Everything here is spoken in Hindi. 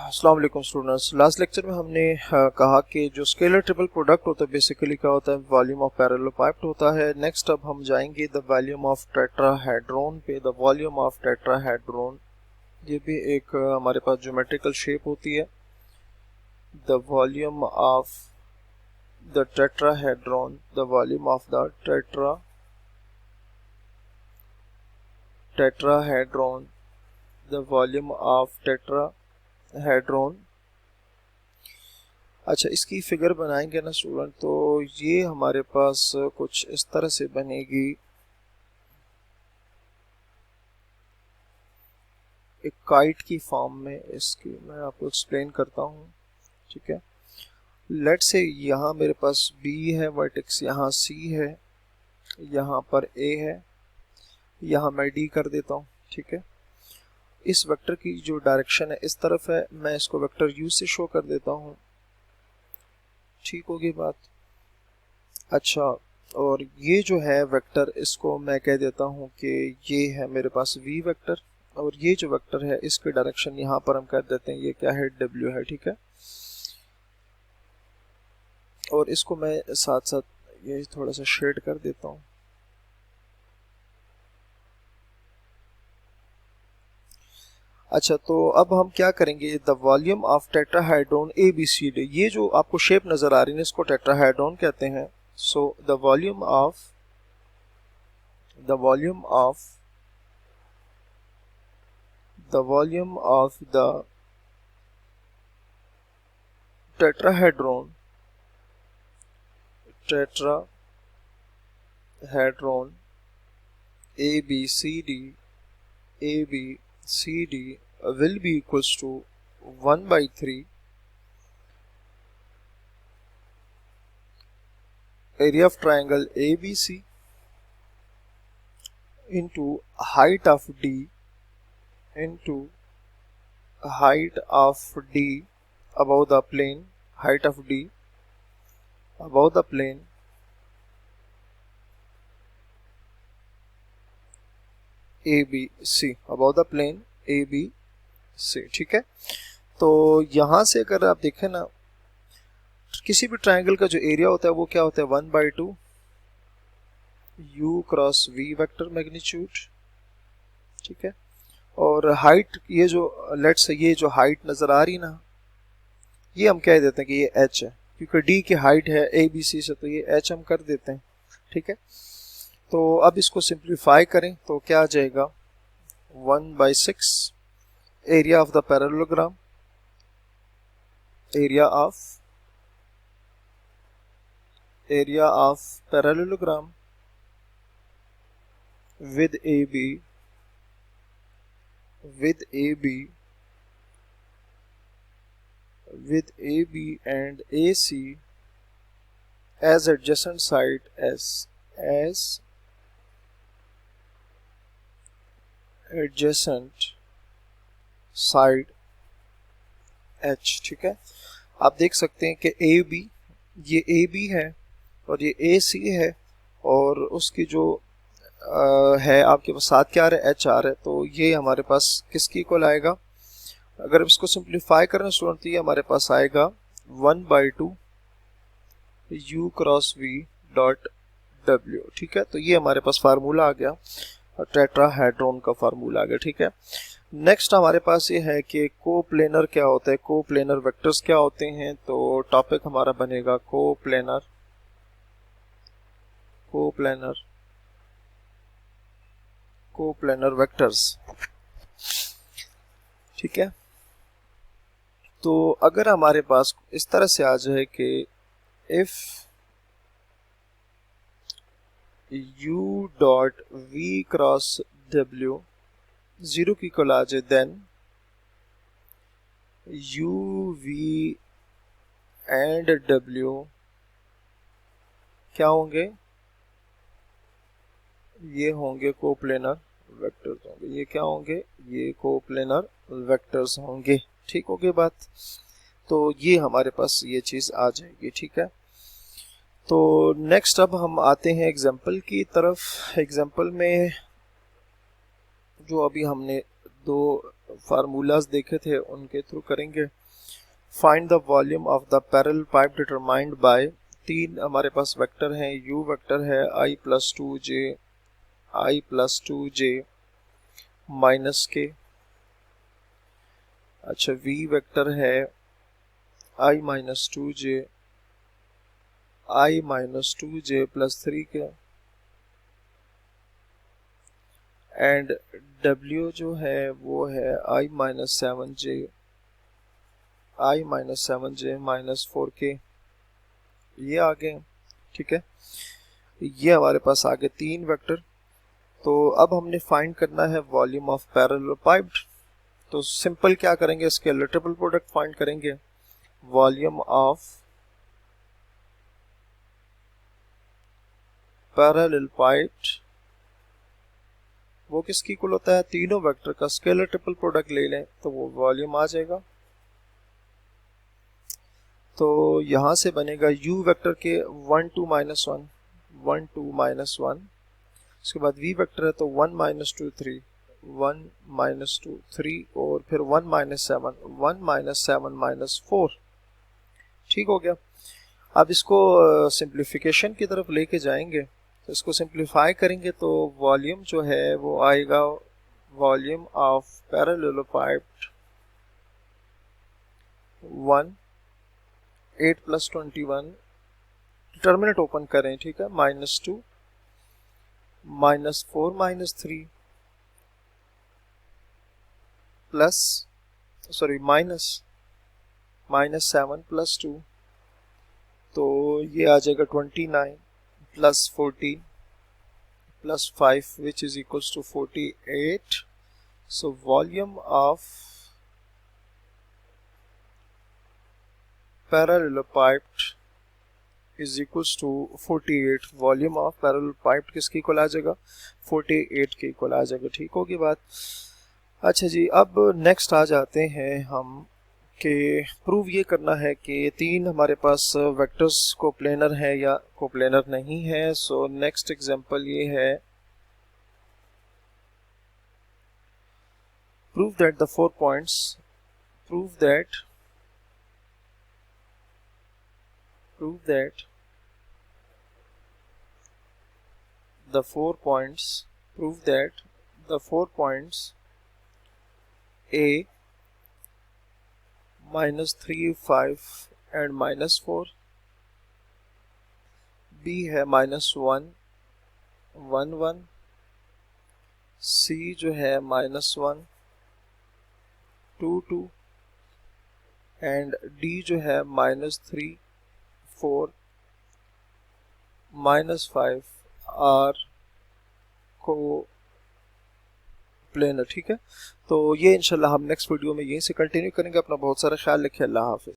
अस्सलाम वालेकुम स्टूडेंट्स। लास्ट लेक्चर में हमने कहा कि जो स्केलर ट्रिपल प्रोडक्ट होता है बेसिकली क्या होता है, वॉल्यूम ऑफ पैरेललोपाइप्ड होता है। नेक्स्ट अब हम जाएंगे द वॉल्यूम ऑफ टेट्राहेड्रॉन पे। द वॉल्यूम ऑफ टेट्राहेड्रॉन, ये भी एक हमारे पास ज्योमेट्रिकल शेप होती है। The volume of the tetrahedron, the volume of the tetrahedron, the volume of tetrahedron. अच्छा, इसकी फिगर बनाएंगे ना स्टूडेंट, तो ये हमारे पास कुछ इस तरह से बनेगी। एक काइट की फॉर्म में इसकी मैं आपको एक्सप्लेन करता हूँ, ठीक है। लेट से यहाँ मेरे पास B है, वर्टेक्स यहाँ C है, यहाँ पर A है, यहाँ मैं D कर देता हूँ, ठीक है। इस वेक्टर की जो डायरेक्शन है इस तरफ है, मैं इसको वेक्टर U से शो कर देता हूँ, ठीक होगी बात। अच्छा, और ये जो है वेक्टर, इसको मैं कह देता हूँ कि ये है मेरे पास V वेक्टर, और ये जो वेक्टर है इसकी डायरेक्शन यहाँ पर हम कर देते हैं, ये क्या है, W है, ठीक है। और इसको मैं साथ साथ ये थोड़ा सा शेड कर देता हूँ। अच्छा, तो अब हम क्या करेंगे, the volume of tetrahedron ABCD, ये जो आपको शेप नजर आ रही है इसको टेट्राहेड्रॉन कहते हैं। So the volume of the tetrahedron ABCD will be equals to 1/3 area of triangle ABC into height of D above the plane, height of D above the plane ABC, above the plane ABC, ठीक है। तो यहाँ से अगर आप देखें ना, किसी भी ट्रायंगल का जो एरिया होता है वो क्या होता है, 1/2 U cross V vector magnitude, ठीक है। और हाइट, ये जो लेट्स से ये जो हाइट नजर आ रही ना, ये हम कह देते हैं कि ये H है, क्योंकि D की हाइट है ABC से, तो ये H हम कर देते हैं, ठीक है। तो अब इसको सिंप्लीफाई करें तो क्या आ जाएगा, 1/6 area of the parallelogram, area of parallelogram with AB and AC as adjacent side as adjacent side H, ठीक है। आप देख सकते हैं कि AB, ये AB है और ये AC है, और उसकी जो है आपके पास साथ क्या आ रहा है, H आ रहा है, तो ये हमारे पास किसकी इक्वल आएगा, अगर इसको सिंप्लीफाई करें स्टूडेंट तो ये हमारे पास आएगा 1/2 U cross V dot W, ठीक है। तो ये हमारे पास फार्मूला आ गया, टेट्राहेड्रॉन का फार्मूला आ गया, ठीक है। नेक्स्ट हमारे पास ये है कि कोप्लेनर क्या होता है, कोप्लेनर वेक्टर्स क्या होते हैं। तो टॉपिक हमारा बनेगा कोप्लेनर वेक्टर्स, ठीक है। तो अगर हमारे पास इस तरह से आ जाए कि if U dot V cross W 0 की इक्वल आ जाए, then U V and W क्या होंगे, ये होंगे कोप्लेनर वेक्टर्स होंगे, ये क्या होंगे, ये कोप्लेनर वेक्टर्स होंगे, ठीक हो गई बात। तो ये हमारे पास ये चीज आ जाएगी, ठीक है। तो नेक्स्ट अब हम आते हैं एग्जाम्पल की तरफ। एग्जाम्पल में जो अभी हमने दो फार्मूलाज देखे थे उनके थ्रू करेंगे। Find the volume of the parallel pipe determined by, तीन हमारे पास वेक्टर हैं, u वेक्टर है i plus two J minus के, अच्छा v वेक्टर है i minus two J plus 3 के, एंड w जो है वो है i minus 7j minus 4k। ये आ गए, ठीक है। ये हमारे पास आ गए तीन वेक्टर। तो अब हमने फाइंड करना है वॉल्यूम ऑफ पैरेलल पाइप। तो सिंपल क्या करेंगे, इसके ट्रिपल प्रोडक्ट फाइंड करेंगे। वॉल्यूम ऑफ पैरेलल पाइप वो किसकी इक्वल होता है, तीनों वेक्टर का स्केलर ट्रिपल प्रोडक्ट ले लें तो वो वॉल्यूम आ जाएगा। तो यहां से बनेगा u वेक्टर के 1 2 माइनस 1, उसके बाद v वेक्टर है तो 1 माइनस 2 3 और फिर 1 माइनस 7 माइनस 4, ठीक हो गया। अब इसको सिंप्लीफिकेशन की तरफ लेके जाएंगे, तो इसको सिंप्लीफाई करेंगे तो वॉल्यूम जो है वो आएगा volume of parallel pipe 1 8 plus 21, determinant open करें, ठीक है, minus 2 minus 4 minus 3 plus minus 7 plus 2, तो ये आ जाएगा 29 plus 14 plus 5 which is equals to 48। सो volume of parallel pipe is equals to 48। Volume of parallel pipe किसके इक्वल आ जाएगा, 48 के इक्वल आ जाएगा, ठीक होगी बात। अच्छा जी, अब नेक्स्ट आ जाते हैं हम कि प्रूव ये करना है कि तीन हमारे पास वेक्टर्स कोप्लेनर है या कोप्लेनर नहीं है। सो नेक्स्ट एग्जांपल ये है, prove that the 4 points the 4 points A minus 3 5 and minus 4, B है minus 1 1 1, C जो है minus 1 2 2 and D जो है minus 3 4 minus 5 R को प्लेनर, ठीक है। तो ये इंशाल्लाह हम नेक्स्ट वीडियो में यहीं से कंटिन्यू करेंगे। अपना बहुत सारा ख्याल रखिए। अल्लाह हाफिज़।